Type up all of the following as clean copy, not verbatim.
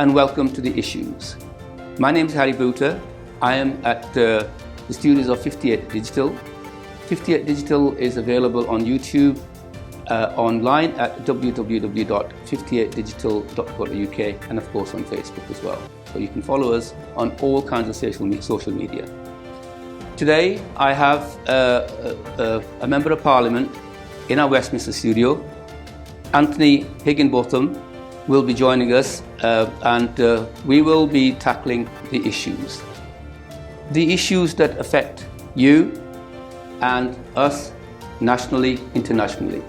and welcome to The Issues. My name is Harry Boota. I am at the studios of 58 Digital. 58 Digital is available on YouTube, online at www.58digital.co.uk, and of course on Facebook as well. So you can follow us on all kinds of social media. Today I have a Member of Parliament in our Westminster studio. Antony Higginbotham will be joining us and we will be tackling the issues. The issues that affect you and us nationally, internationally.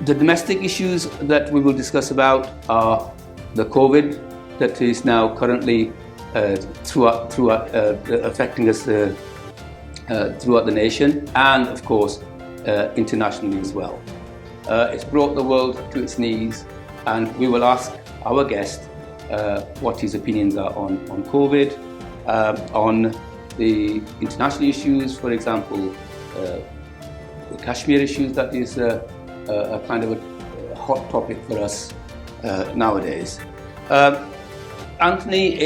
The domestic issues that we will discuss about are the COVID that is now currently affecting us throughout the nation, and of course internationally as well. It's brought the world to its knees, and we will ask our guest what his opinions are on COVID, on the international issues, for example, the Kashmir issues that is a kind of a hot topic for us nowadays. Antony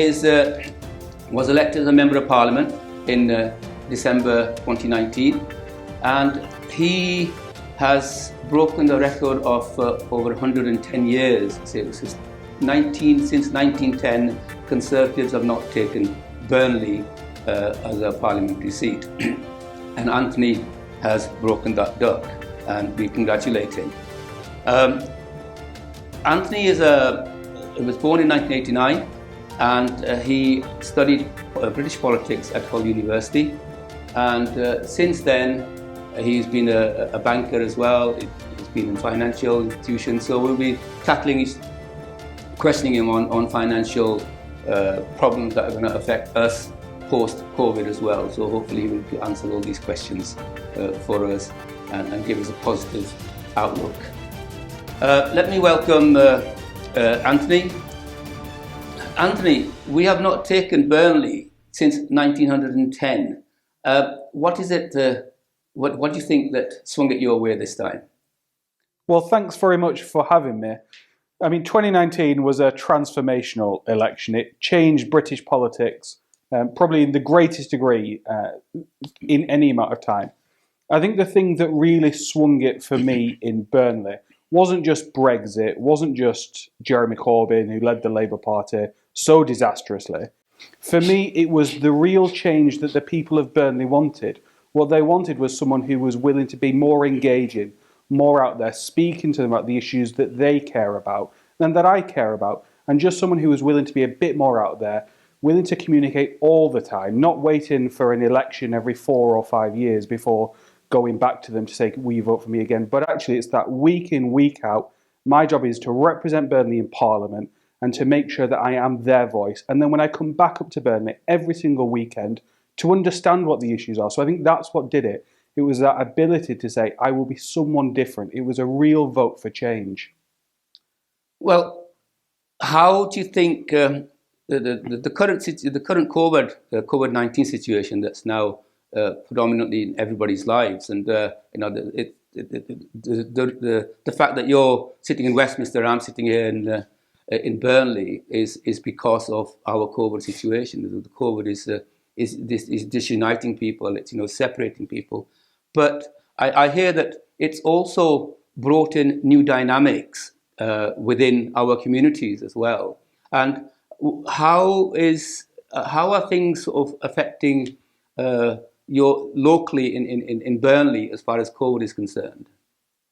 was elected as a Member of Parliament in December 2019, and he has broken the record of over 110 years. Since 1910, Conservatives have not taken Burnley as a parliamentary seat. And Antony has broken that duck, and we congratulate him. Antony was born in 1989, and he studied British politics at Hull University. And since then, he's been a banker as well. He's been in financial institutions. So we'll be questioning him on financial problems that are going to affect us post-COVID as well. So hopefully he will answer all these questions for us and give us a positive outlook. Let me welcome Antony. Antony, we have not taken Burnley since 1910. What is it? What do you think that swung it your way this time? Well, thanks very much for having me. I mean, 2019 was a transformational election. It changed British politics, probably in the greatest degree in any amount of time. I think the thing that really swung it for me in Burnley wasn't just Brexit, wasn't just Jeremy Corbyn, who led the Labour Party so disastrously. For me, it was the real change that the people of Burnley wanted. What they wanted was someone who was willing to be more engaging, more out there, speaking to them about the issues that they care about and that I care about, and just someone who was willing to be a bit more out there, willing to communicate all the time, not waiting for an election every 4 or 5 years before going back to them to say, will you vote for me again? But actually, it's that week in, week out. My job is to represent Burnley in Parliament and to make sure that I am their voice. And then when I come back up to Burnley every single weekend, to understand what the issues are. So I think that's what did it. It was that ability to say, I will be someone different. It was a real vote for change. Well, how do you think the current COVID-19 situation that's now predominantly in everybody's lives, and the fact that you're sitting in Westminster, I'm sitting here in Burnley, is because of our COVID situation. The COVID is disuniting people. It's separating people. But I hear that it's also brought in new dynamics within our communities as well. And how are things sort of affecting your locally in Burnley as far as COVID is concerned?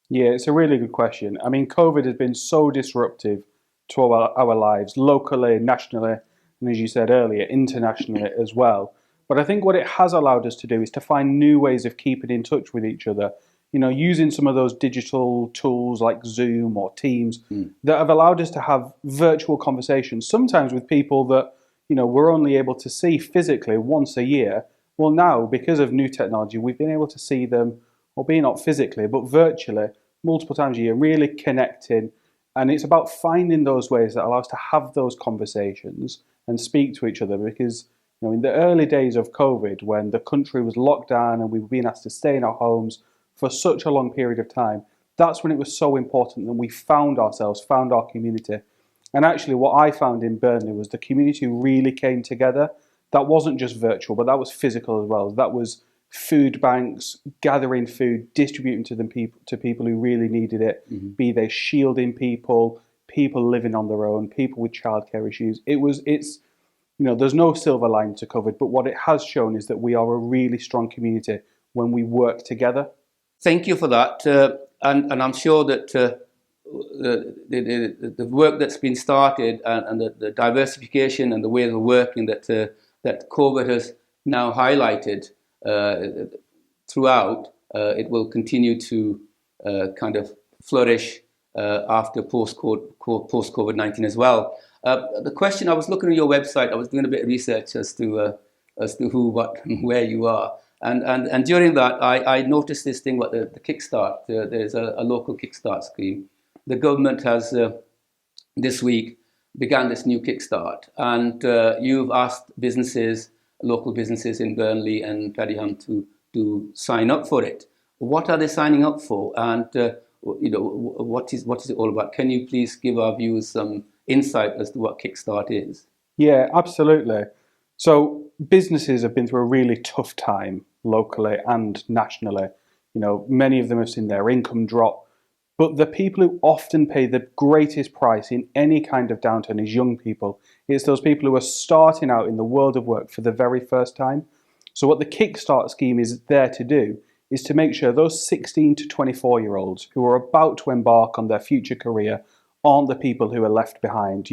Yeah, it's a really good question. I mean, COVID has been so disruptive to our lives, locally, nationally, and as you said earlier, internationally as well. But I think what it has allowed us to do is to find new ways of keeping in touch with each other, using some of those digital tools like Zoom or Teams that have allowed us to have virtual conversations, sometimes with people that, we're only able to see physically once a year. Well, now, because of new technology, we've been able to see them, albeit not physically, but virtually, multiple times a year, really connecting. And it's about finding those ways that allow us to have those conversations and speak to each other, because in the early days of COVID, when the country was locked down and we were being asked to stay in our homes for such a long period of time, that's when it was so important that we found ourselves, found our community. And actually what I found in Burnley was the community really came together. That wasn't just virtual, but that was physical as well. That was food banks, gathering food, distributing to people who really needed it, be they shielding people, people living on their own, people with childcare issues. It's there's no silver lining to COVID, but what it has shown is that we are a really strong community when we work together. Thank you for that, and I'm sure that the work that's been started and the diversification and the ways of working that COVID has now highlighted throughout, it will continue to kind of flourish after post-COVID-19 as well. The question, I was looking at your website, I was doing a bit of research as to who, what, and where you are. And during that, I noticed this thing about the Kickstart. There's a local Kickstart scheme. The government has, this week, began this new Kickstart. And you've asked businesses, local businesses in Burnley and Padiham to sign up for it. What are they signing up for? And what is it all about? Can you please give our viewers some insight as to what Kickstart is? Yeah, absolutely. So businesses have been through a really tough time locally and nationally. Many of them have seen their income drop. But the people who often pay the greatest price in any kind of downturn is young people. It's those people who are starting out in the world of work for the very first time. So what the Kickstart scheme is there to do is to make sure those 16 to 24-year-olds who are about to embark on their future career aren't the people who are left behind.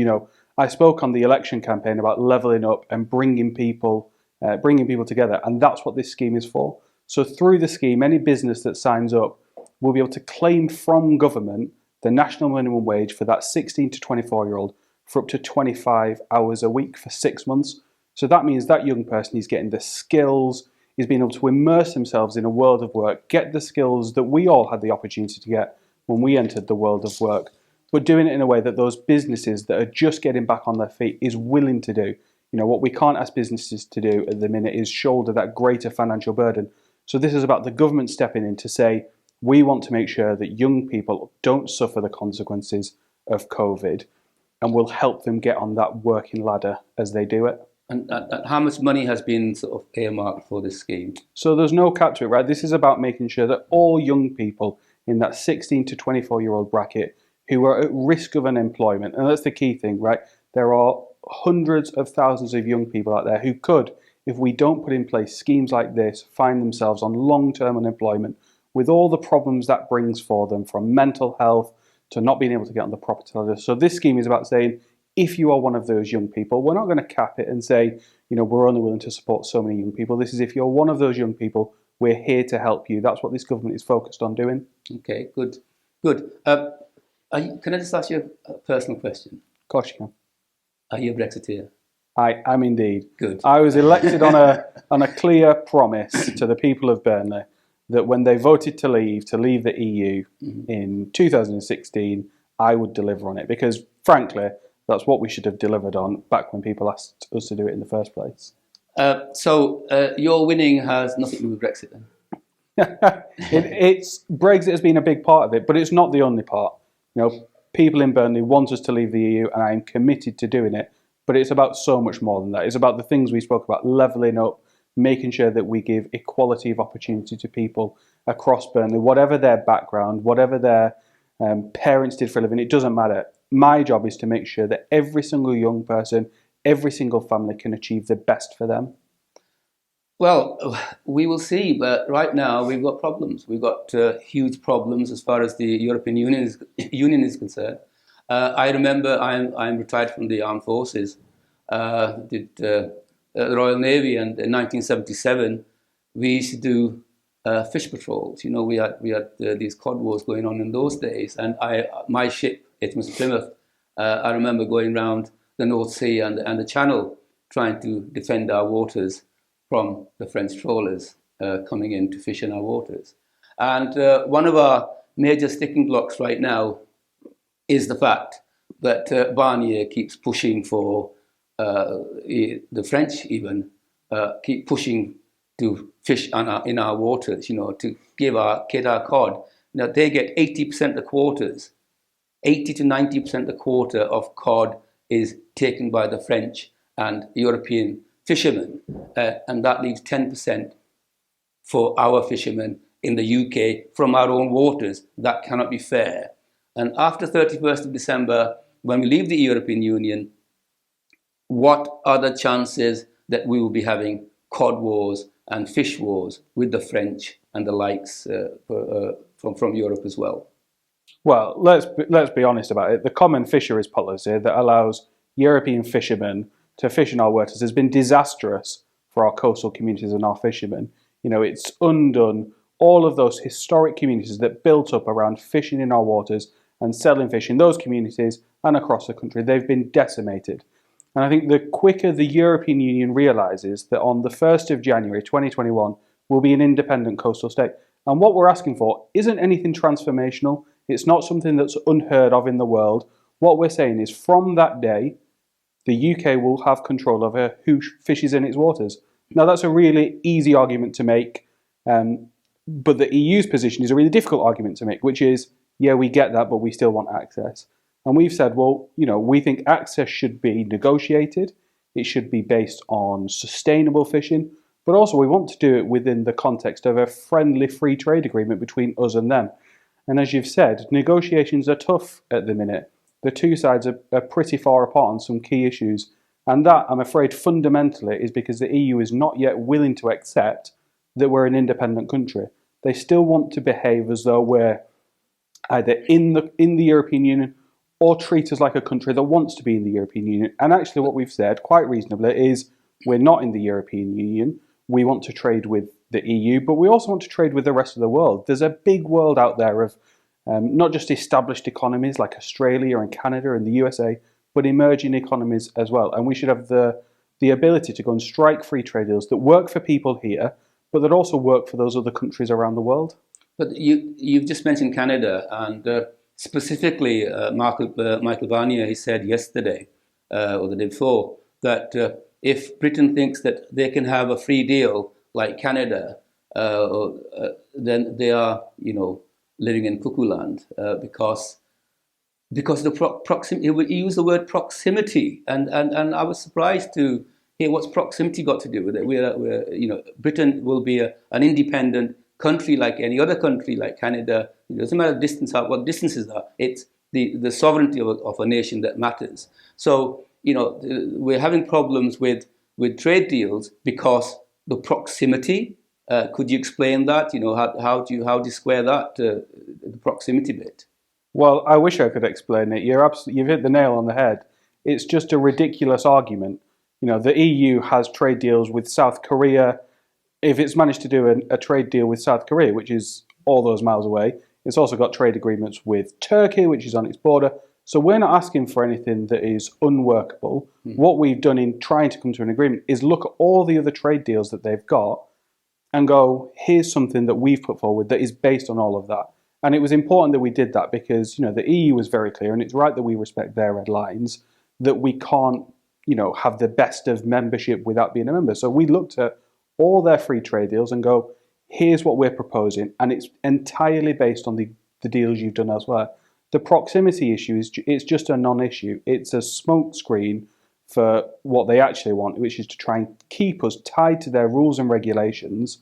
I spoke on the election campaign about levelling up and bringing people together, and that's what this scheme is for. So through the scheme, any business that signs up will be able to claim from government the national minimum wage for that 16 to 24-year-old for up to 25 hours a week for 6 months. So that means that young person is getting the skills, is being able to immerse themselves in a world of work, get the skills that we all had the opportunity to get when we entered the world of work, but doing it in a way that those businesses that are just getting back on their feet is willing to do. What we can't ask businesses to do at the minute is shoulder that greater financial burden. So this is about the government stepping in to say, we want to make sure that young people don't suffer the consequences of COVID, and we'll help them get on that working ladder as they do it. And how much money has been sort of earmarked for this scheme? So there's no cap to it, right? This is about making sure that all young people in that 16 to 24-year-old bracket who are at risk of unemployment, and that's the key thing, right? There are hundreds of thousands of young people out there who could, if we don't put in place schemes like this, find themselves on long-term unemployment with all the problems that brings for them, from mental health to not being able to get on the property ladder. So this scheme is about saying, if you are one of those young people, we're not going to cap it and say, we're only willing to support so many young people. This is if you're one of those young people, we're here to help you. That's what this government is focused on doing. Okay, good. Can I just ask you a personal question? Of course you can. Are you a Brexiteer? I am indeed. Good. I was elected on a clear promise to the people of Burnley that when they voted to leave the EU in 2016, I would deliver on it, because frankly, that's what we should have delivered on back when people asked us to do it in the first place. So your winning has nothing to do with Brexit then? Brexit has been a big part of it, but it's not the only part. People in Burnley want us to leave the EU, and I am committed to doing it. But it's about so much more than that. It's about the things we spoke about, levelling up, making sure that we give equality of opportunity to people across Burnley, whatever their background, whatever their parents did for a living, it doesn't matter. My job is to make sure that every single young person, every single family can achieve the best for them. Well, we will see, but right now we've got problems. We've got huge problems as far as the European Union is concerned. I remember I'm retired from the armed forces, did the Royal Navy, and in 1977 we used to do fish patrols. We had these cod wars going on in those days, and my ship, HMS Plymouth, I remember going around the North Sea and the Channel trying to defend our waters from the French trawlers coming in to fish in our waters. And one of our major sticking blocks right now is the fact that Barnier keeps pushing for, the French even, keep pushing to fish in our waters, to get our cod. Now, they get 80% of the quotas 80 to 90% of the quota of cod is taken by the French and European fishermen, and that leaves 10% for our fishermen in the UK from our own waters. That cannot be fair. And after 31st of December, when we leave the European Union, what are the chances that we will be having cod wars and fish wars with the French and the likes from Europe as well? Well, let's be honest about it. The common fisheries policy that allows European fishermen to fish in our waters has been disastrous for our coastal communities and our fishermen. You know, it's undone all of those historic communities that built up around fishing in our waters and selling fish in those communities and across the country. They've been decimated. And I think the quicker the European Union realises that on the 1st of January 2021 we'll be an independent coastal state. And what we're asking for isn't anything transformational. It's not something that's unheard of in the world. What we're saying is from that day, the UK will have control over who fishes in its waters. Now, that's a really easy argument to make, but the EU's position is a really difficult argument to make, which is, yeah, we get that, but we still want access. And we've said, well, you know, we think access should be negotiated. It should be based on sustainable fishing, but also we want to do it within the context of a friendly free trade agreement between us and them. And as you've said, negotiations are tough at the minute. The two sides are pretty far apart on some key issues. And that, I'm afraid, fundamentally is because the EU is not yet willing to accept that we're an independent country. They still want to behave as though we're either in the European Union or treat us like a country that wants to be in the European Union. And actually what we've said, quite reasonably, is we're not in the European Union. We want to trade with the EU, but we also want to trade with the rest of the world. There's a big world out there of not just established economies like Australia and Canada and the USA, but emerging economies as well. And we should have the ability to go and strike free trade deals that work for people here, but that also work for those other countries around the world. But you've just mentioned Canada, and specifically Michael Barnier, he said yesterday or the day before that if Britain thinks that they can have a free deal like Canada, then they are, living in cuckoo land because the proximity. He used the word proximity, and I was surprised to hear what's proximity got to do with it. Britain will be an independent country like any other country, like Canada. It doesn't matter what distances are. It's the sovereignty of a nation that matters. So we're having problems with trade deals because the proximity. Could you explain that? How do you square that the proximity bit? Well, I wish I could explain it. You've hit the nail on the head. It's just a ridiculous argument. The EU has trade deals with South Korea. If it's managed to do a trade deal with South Korea, which is all those miles away, it's also got trade agreements with Turkey, which is on its border. So we're not asking for anything that is unworkable. What we've done in trying to come to an agreement is look at all the other trade deals that they've got and go, here's something that we've put forward that is based on all of that. And it was important that we did that because, the EU was very clear, and it's right that we respect their red lines, that we can't, have the best of membership without being a member. So we looked at all their free trade deals and go, here's what we're proposing, and it's entirely based on the deals you've done elsewhere. The proximity issue it's just a non-issue. It's a smokescreen for what they actually want, which is to try and keep us tied to their rules and regulations.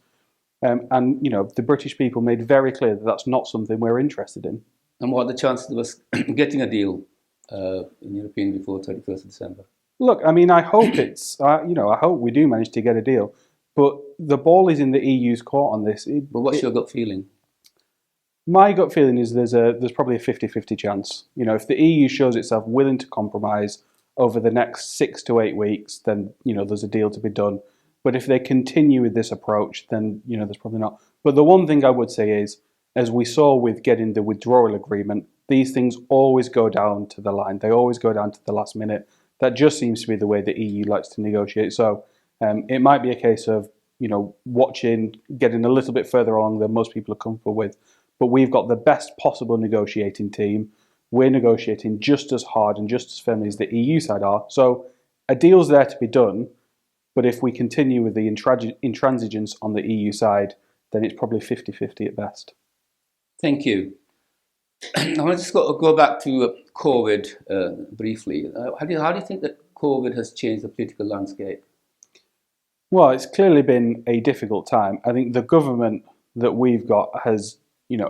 And the British people made very clear that that's not something we're interested in. And what are the chances of us getting a deal in European before 31st of December? Look, I hope I hope we do manage to get a deal. But the ball is in the EU's court on this. But what's your gut feeling? My gut feeling is there's probably a 50-50 chance. If the EU shows itself willing to compromise over the next 6 to 8 weeks, then there's a deal to be done. But if they continue with this approach, then there's probably not. But the one thing I would say is, as we saw with getting the withdrawal agreement, these things always go down to the line. They always go down to the last minute. That just seems to be the way the EU likes to negotiate. So it might be a case of watching, getting a little bit further along than most people are comfortable with. But we've got the best possible negotiating team. We're negotiating just as hard and just as firmly as the EU side are. So a deal's there to be done. But if we continue with the intransigence on the EU side, then it's probably 50-50 at best. Thank you. I want to just go back to COVID briefly. How do you think that COVID has changed the political landscape? Well, it's clearly been a difficult time. I think the government that we've got has,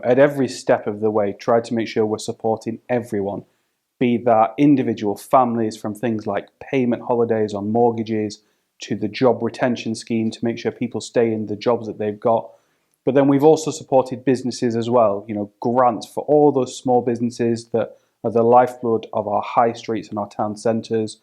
at every step of the way tried to make sure we're supporting everyone, be that individual families from things like payment holidays on mortgages to the job retention scheme to make sure people stay in the jobs that they've got. But then we've also supported businesses as well, grants for all those small businesses that are the lifeblood of our high streets and our town centres,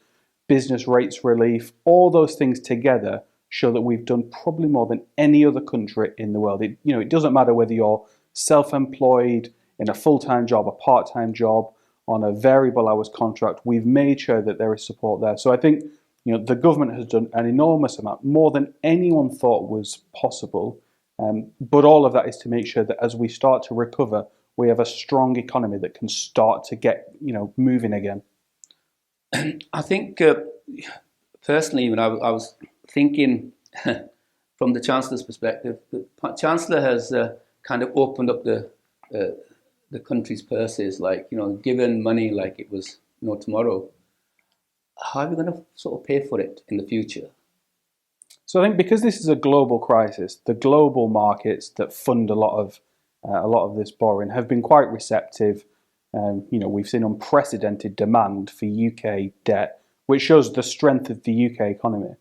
business rates relief, all those things together show that we've done probably more than any other country in the world. It doesn't matter whether you're self-employed, in a full-time job, a part-time job, on a variable hours contract, we've made sure that there is support there. So I think the government has done an enormous amount, more than anyone thought was possible. But all of that is to make sure that as we start to recover, we have a strong economy that can start to get moving again. I think personally, when I was thinking from the Chancellor's perspective, the Chancellor has kind of opened up the country's purses, given money like it was no tomorrow. How are we going to sort of pay for it in the future? So I think because this is a global crisis, the global markets that fund a lot of this borrowing have been quite receptive. We've seen unprecedented demand for UK debt, which shows the strength of the UK economy.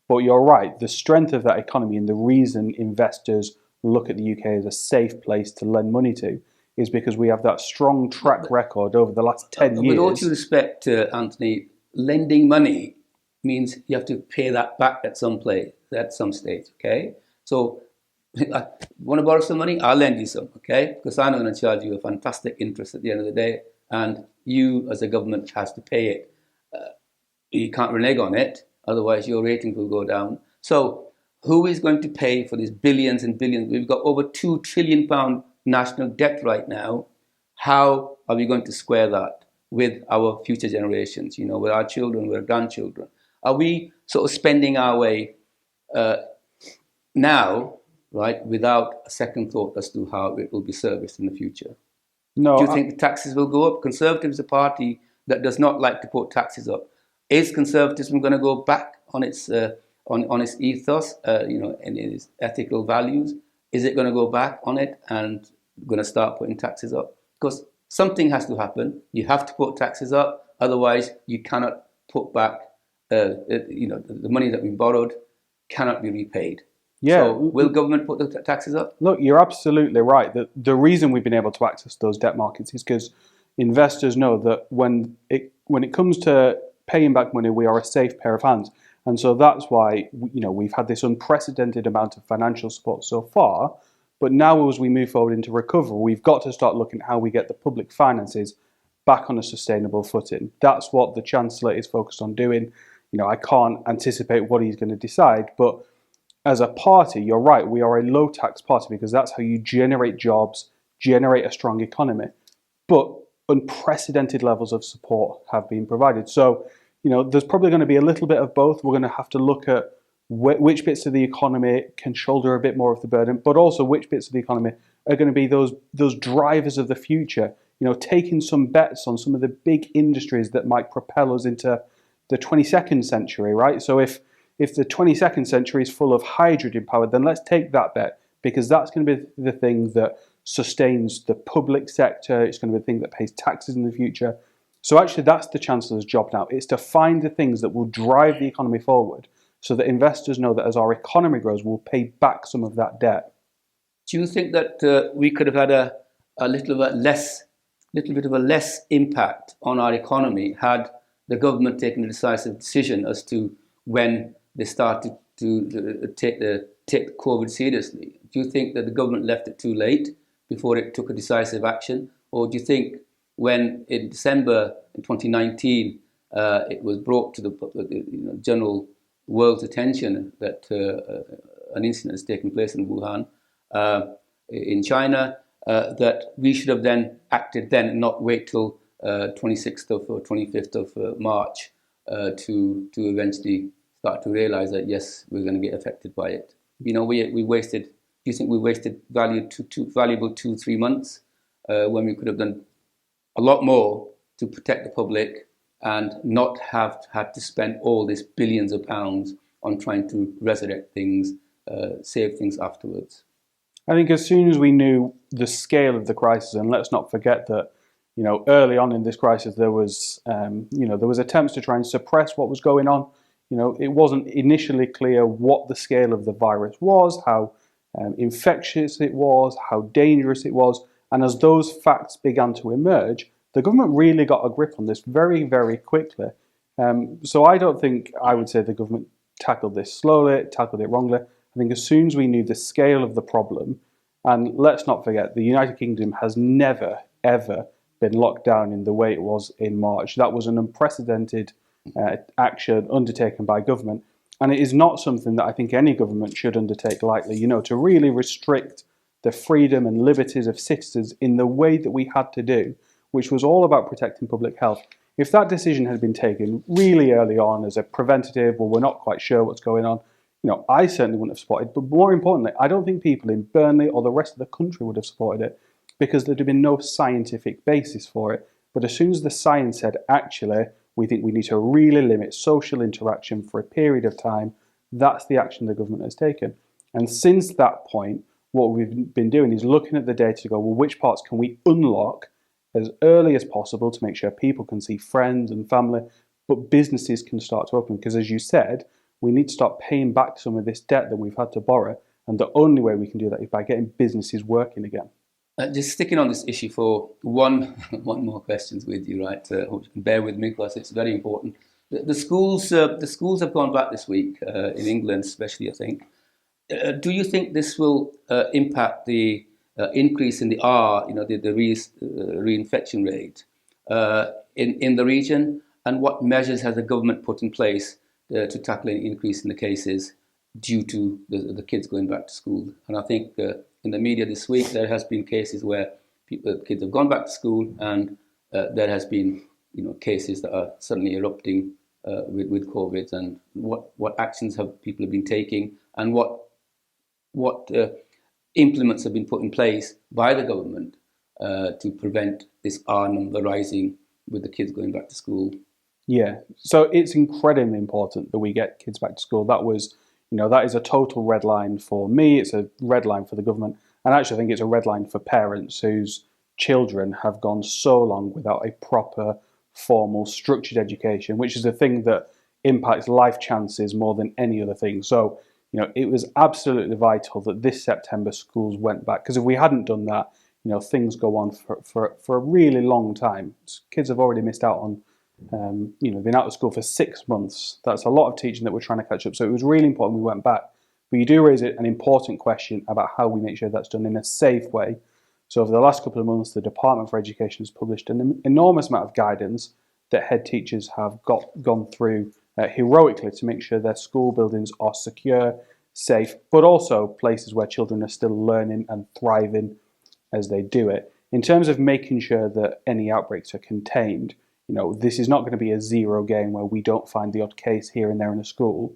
But you're right, the strength of that economy and the reason investors look at the UK as a safe place to lend money to is because we have that strong track record over the last 10 years. With all due respect, Anthony, lending money means you have to pay that back at some stage, okay? So, want to borrow some money? I'll lend you some, okay? Because I'm not going to charge you a fantastic interest at the end of the day, and you, as a government, has to pay it. You can't renege on it, otherwise your ratings will go down. So, who is going to pay for these billions and billions? We've got over £2 trillion national debt right now. How are we going to square that with our future generations, with our children, with our grandchildren? Are we sort of spending our way now, right, without a second thought as to how it will be serviced in the future? No. Do you think the taxes will go up? Conservatives are a party that does not like to put taxes up. Is conservatism going to go back on its ethos, and its ethical values? Is it going to go back on it and going to start putting taxes up? Because something has to happen. You have to put taxes up, otherwise you cannot put back. The money that we borrowed cannot be repaid. Yeah. So will government put the taxes up? Look, you're absolutely right. The reason we've been able to access those debt markets is because investors know that when it comes to paying back money, we are a safe pair of hands. And so that's why we've had this unprecedented amount of financial support so far. But now as we move forward into recovery, we've got to start looking at how we get the public finances back on a sustainable footing. That's what the Chancellor is focused on doing. I can't anticipate what he's going to decide, but as a party, you're right, we are a low tax party because that's how you generate jobs, generate a strong economy. But unprecedented levels of support have been provided. So, there's probably going to be a little bit of both. We're going to have to look at which bits of the economy can shoulder a bit more of the burden, but also which bits of the economy are going to be those drivers of the future. Taking some bets on some of the big industries that might propel us into the 22nd century, right? So if the 22nd century is full of hydrogen power, then let's take that bet because that's going to be the thing that sustains the public sector. It's going to be the thing that pays taxes in the future. So actually that's the Chancellor's job now. It's to find the things that will drive the economy forward so that investors know that as our economy grows, we'll pay back some of that debt. Do you think that we could have had a little bit of a less impact on our economy had the government taken a decisive decision as to when they started to take COVID seriously? Do you think that the government left it too late before it took a decisive action? Or do you think when in December in 2019 it was brought to the general world's attention that an incident has taken place in Wuhan, in China, that we should have then acted then and not wait till 26th or 25th of March to eventually start to realize that, yes, we're going to get affected by it. We wasted, do you think we wasted valuable 2-3 months when we could have done a lot more to protect the public and not have had to spend all these billions of pounds on trying to resurrect things, save things afterwards. I think as soon as we knew the scale of the crisis, and let's not forget that, early on in this crisis there was, there was attempts to try and suppress what was going on. It wasn't initially clear what the scale of the virus was, how infectious it was, how dangerous it was, and as those facts began to emerge, the government really got a grip on this very, very quickly. So I don't think I would say the government tackled this slowly, tackled it wrongly. I think as soon as we knew the scale of the problem, and let's not forget, the United Kingdom has never, ever been locked down in the way it was in March. That was an unprecedented action undertaken by government, and it is not something that I think any government should undertake lightly. To really restrict the freedom and liberties of citizens in the way that we had to do, which was all about protecting public health. If that decision had been taken really early on as a preventative, or we're not quite sure what's going on, I certainly wouldn't have supported it. But more importantly, I don't think people in Burnley or the rest of the country would have supported it, because there'd have been no scientific basis for it. But as soon as the science said, actually, we think we need to really limit social interaction for a period of time, that's the action the government has taken. And since that point, what we've been doing is looking at the data to go, well, which parts can we unlock as early as possible to make sure people can see friends and family, but businesses can start to open. Because as you said, we need to start paying back some of this debt that we've had to borrow. And the only way we can do that is by getting businesses working again. Just sticking on this issue for one more questions with you, right? Hope you can bear with me because it's very important. The schools have gone back this week in England, especially, I think. Do you think this will impact the increase in the reinfection rate in the region? And what measures has the government put in place to tackle an increase in the cases due to the kids going back to school? And I think in the media this week there has been cases where kids have gone back to school, and there has been cases that are suddenly erupting with COVID. And what actions have people been taking, and what implements have been put in place by the government to prevent this R number rising with the kids going back to school? Yeah, so it's incredibly important that we get kids back to school. That was, that is a total red line for me. It's a red line for the government. And actually, I think it's a red line for parents whose children have gone so long without a proper, formal, structured education, which is a thing that impacts life chances more than any other thing. So, it was absolutely vital that this September schools went back, because if we hadn't done that, things go on for a really long time. Kids have already missed out on been out of school for 6 months. That's a lot of teaching that we're trying to catch up. So it was really important we went back. But you do raise an important question about how we make sure that's done in a safe way. So over the last couple of months, the Department for Education has published an enormous amount of guidance that head teachers have gone through heroically to make sure their school buildings are secure, safe, but also places where children are still learning and thriving as they do it. In terms of making sure that any outbreaks are contained, this is not going to be a zero game where we don't find the odd case here and there in a school.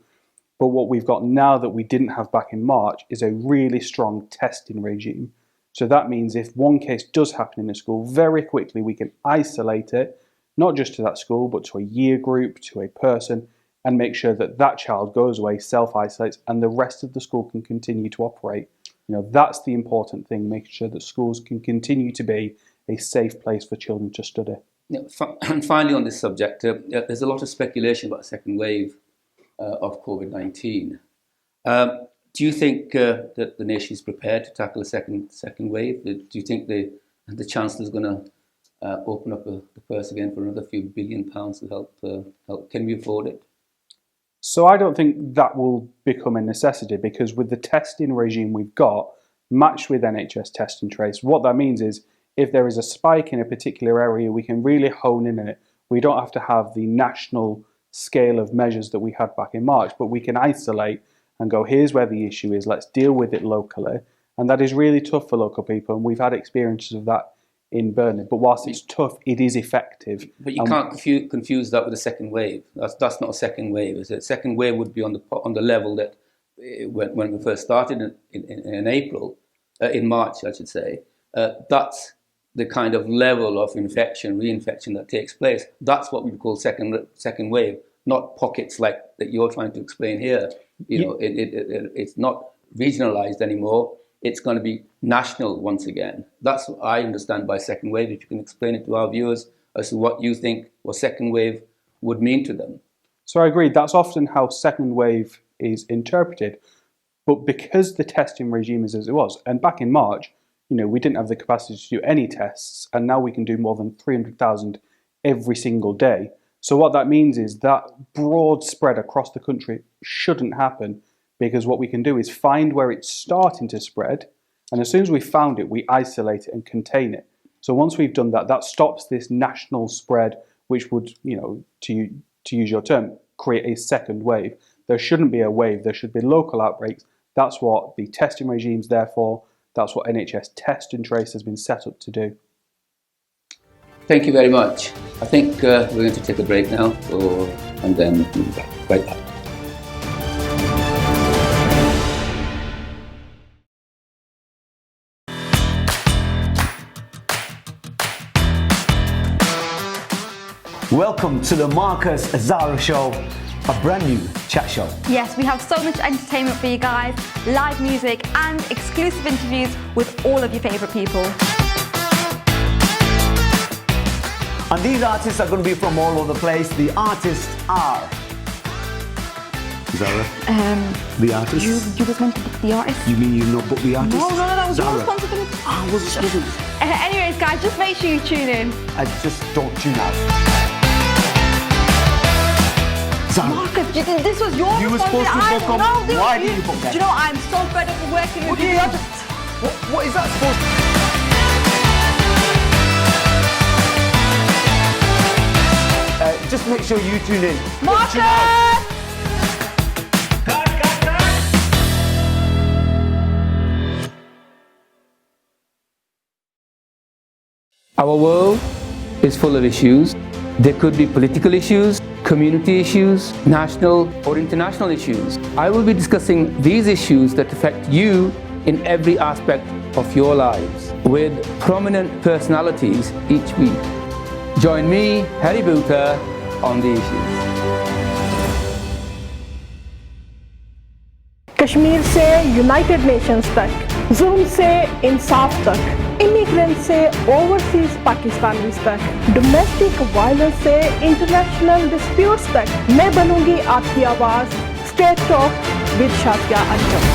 But what we've got now that we didn't have back in March is a really strong testing regime. So that means if one case does happen in a school, very quickly we can isolate it, not just to that school, but to a year group, to a person, and make sure that that child goes away, self-isolates, and the rest of the school can continue to operate. That's the important thing, making sure that schools can continue to be a safe place for children to study. And finally, on this subject, there's a lot of speculation about a second wave of COVID-19. Do you think that the nation is prepared to tackle a second wave? Do you think the Chancellor is going to open up the purse again for another few £billion to help? Can we afford it? So I don't think that will become a necessity, because with the testing regime we've got, matched with NHS Test and Trace, what that means is if there is a spike in a particular area, we can really hone in on it. We don't have to have the national scale of measures that we had back in March, but we can isolate and go, here's where the issue is, let's deal with it locally. And that is really tough for local people, and we've had experiences of that in Burnley. But whilst it's tough, it is effective. But you can't confuse that with a second wave. That's not a second wave, is it? Second wave would be on the level that when we first started in April, in March, I should say. That's the kind of level of infection, reinfection that takes place. That's what we call second wave, not pockets like that you're trying to explain here. It's not regionalized anymore. It's going to be national once again. That's what I understand by second wave. If you can explain it to our viewers as to what you think what second wave would mean to them. So I agree, that's often how second wave is interpreted. But because the testing regime is as it was, and back in March, we didn't have the capacity to do any tests, and now we can do more than 300,000 every single day. So what that means is that broad spread across the country shouldn't happen, because what we can do is find where it's starting to spread, and as soon as we found it, we isolate it and contain it. So once we've done that, that stops this national spread, which would, to use your term, create a second wave. There shouldn't be a wave, there should be local outbreaks. That's what the testing regime's there for. That's what NHS Test and Trace has been set up to do. Thank you very much. I think we're going to take a break now, and then we'll be back right back. Welcome to the Marcus Zara Show, a brand new chat show. Yes, we have so much entertainment for you guys, live music and exclusive interviews with all of your favourite people. And these artists are going to be from all over the place. The artists are... Zara? The artists? You was meant to book the artists. You mean you've not booked the artists? No, that was Zara. your responsibility. I wasn't. Anyways, guys, just make sure you tune in. Just don't tune out. Zara. Marcus, this was your responsibility. You were supposed to book them. Why did you book them? Do you know, I'm so fed up with working with you. What is that supposed to... just make sure you tune in. Marcus! Our world is full of issues. There could be political issues, community issues, national or international issues. I will be discussing these issues that affect you in every aspect of your lives with prominent personalities each week. Join me, Harry Boota, on the issues. Kashmir से United Nations तक, जुल्म से इंसाफ तक, immigrant से overseas Pakistanis तक, domestic violence से international disputes तक, मैं बनूंगी आपकी आवाज। Straight talk with Shatia Anjum.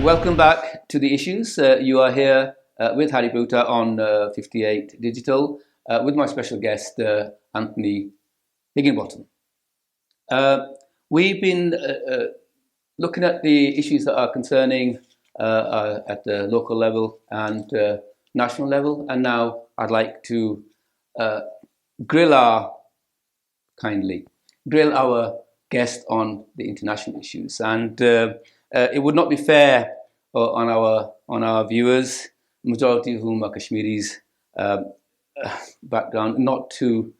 Welcome back to the issues. You are here with Harry Boota on 58 Digital with my special guest, Antony Higginbotham. We've been looking at the issues that are concerning at the local level and national level, and now I'd like to grill our guest on the international issues. And it would not be fair on our viewers, majority of whom are Kashmiris background, not to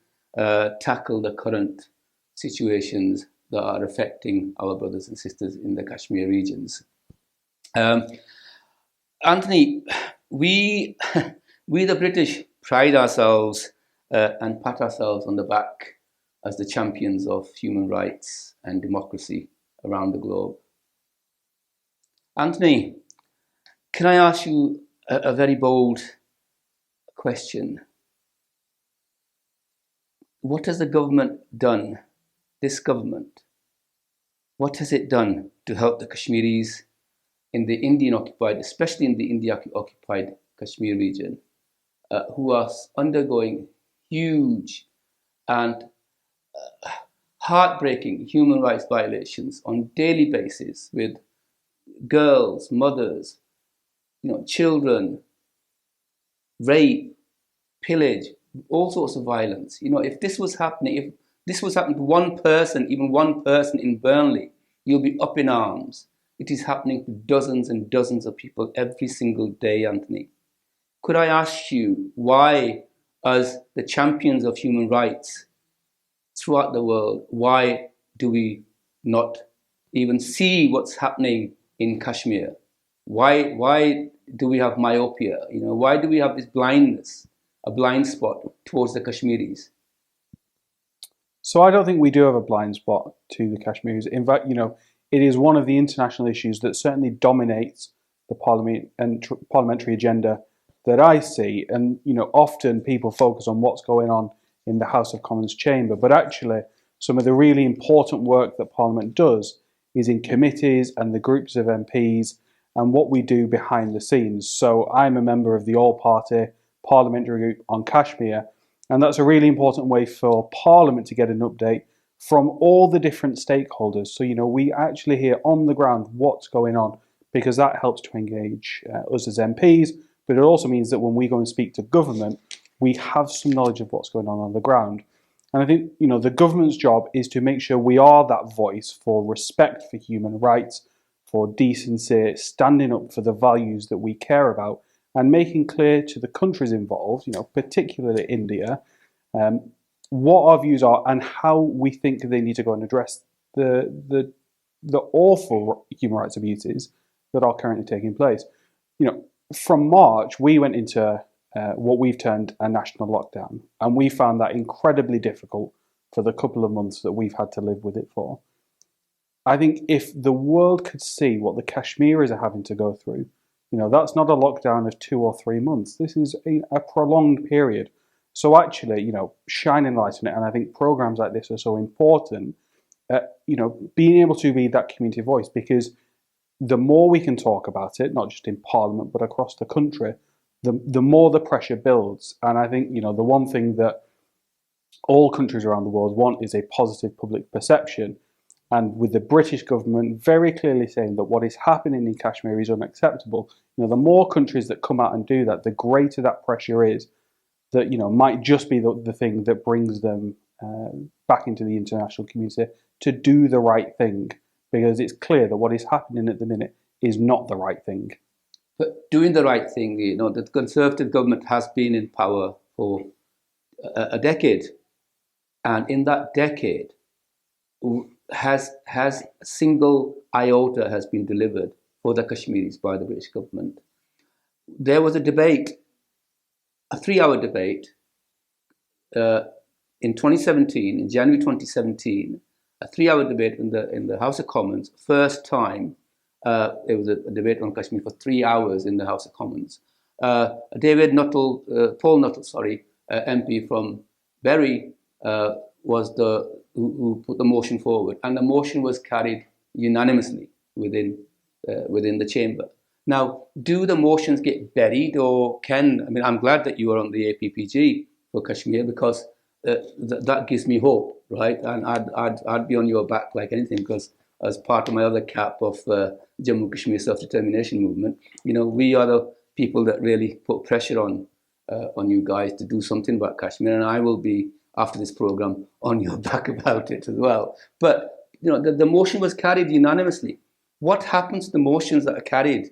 tackle the current situations that are affecting our brothers and sisters in the Kashmir regions. Antony, we the British pride ourselves and pat ourselves on the back as the champions of human rights and democracy around the globe. Antony, can I ask you a very bold question? What has the government done, this government, what has it done to help the Kashmiris in the Indian-occupied, especially in the India-occupied Kashmir region, who are undergoing huge and heartbreaking human rights violations on a daily basis with girls, mothers, children, rape, pillage, all sorts of violence. If this was happening to one person, even one person in Burnley, you'll be up in arms. It is happening to dozens and dozens of people every single day, Antony. Could I ask you why, as the champions of human rights throughout the world, why do we not even see what's happening in Kashmir? Why do we have myopia? Why do we have this blindness, a blind spot towards the Kashmiris? So I don't think we do have a blind spot to the Kashmiris. In fact, it is one of the international issues that certainly dominates the parliamentary agenda that I see. And, often people focus on what's going on in the House of Commons chamber, but actually some of the really important work that Parliament does is in committees and the groups of MPs and what we do behind the scenes. So I'm a member of the All-Party Parliamentary Group on Kashmir, and that's a really important way for Parliament to get an update from all the different stakeholders. So, we actually hear on the ground what's going on, because that helps to engage us as MPs, but it also means that when we go and speak to government, we have some knowledge of what's going on the ground. And I think, the government's job is to make sure we are that voice for respect for human rights, for decency, standing up for the values that we care about, and making clear to the countries involved, particularly India, what our views are and how we think they need to go and address the awful human rights abuses that are currently taking place. From March, we went into what we've termed a national lockdown, and we found that incredibly difficult for the couple of months that we've had to live with it for. I think if the world could see what the Kashmiris are having to go through, that's not a lockdown of 2 or 3 months. This is a prolonged period. So actually, shining light on it, and I think programs like this are so important, being able to be that community voice, because the more we can talk about it, not just in Parliament, but across the country, the more the pressure builds. And I think, the one thing that all countries around the world want is a positive public perception. And with the British government very clearly saying that what is happening in Kashmir is unacceptable, the more countries that come out and do that, the greater that pressure is that, might just be the thing that brings them back into the international community to do the right thing. Because it's clear that what is happening at the minute is not the right thing. But doing the right thing, the Conservative government has been in power for a decade. And in that decade, has a single iota has been delivered for the Kashmiris by the British government. There was a debate, a 3-hour debate, in 2017, in January 2017, a 3-hour debate in the House of Commons. First time there was a debate on Kashmir for 3 hours in the House of Commons. Paul Nuttall, MP from Bury, was who put the motion forward, and the motion was carried unanimously within the chamber. Now, do the motions get buried, or I'm glad that you are on the APPG for Kashmir, because that gives me hope, right? And I'd be on your back like anything, because as part of my other cap of Jammu Kashmir self-determination movement, we are the people that really put pressure on you guys to do something about Kashmir, and I will be, after this program, on your back about it as well. But the motion was carried unanimously. What happens to the motions that are carried?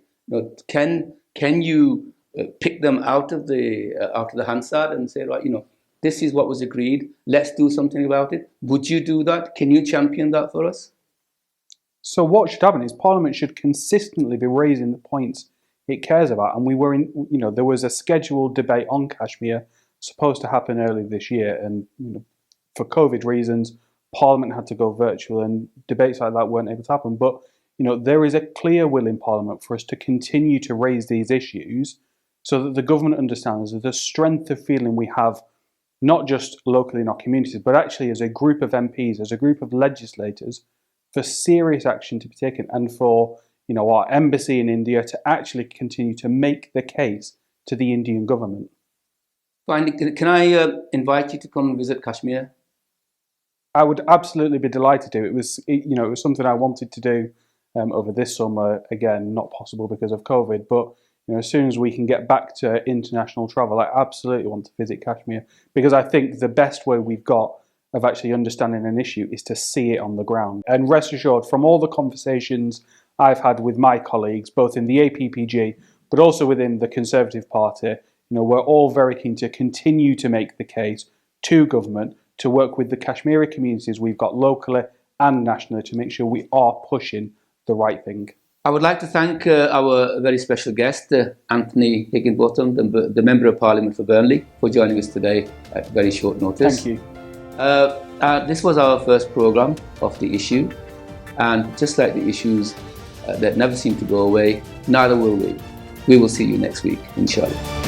Can you pick them out of the Hansard and say, right, this is what was agreed, let's do something about it? Would you do that? Can you champion that for us? So what should happen is Parliament should consistently be raising the points it cares about. And we were there was a scheduled debate on Kashmir supposed to happen early this year, and for COVID reasons, Parliament had to go virtual, and debates like that weren't able to happen. But there is a clear will in Parliament for us to continue to raise these issues, so that the government understands that the strength of feeling we have, not just locally in our communities, but actually as a group of MPs, as a group of legislators, for serious action to be taken, and for our embassy in India to actually continue to make the case to the Indian government. Finally, can I invite you to come and visit Kashmir? I would absolutely be delighted to. It was something I wanted to do over this summer. Again, not possible because of COVID, but as soon as we can get back to international travel, I absolutely want to visit Kashmir, because I think the best way we've got of actually understanding an issue is to see it on the ground. And rest assured, from all the conversations I've had with my colleagues, both in the APPG, but also within the Conservative Party, we're all very keen to continue to make the case to government to work with the Kashmiri communities we've got locally and nationally to make sure we are pushing the right thing. I would like to thank our very special guest, Antony Higginbotham, the Member of Parliament for Burnley, for joining us today at very short notice. Thank you. This was our first programme of The Issue, and just like the issues that never seem to go away, neither will we. We will see you next week, inshallah.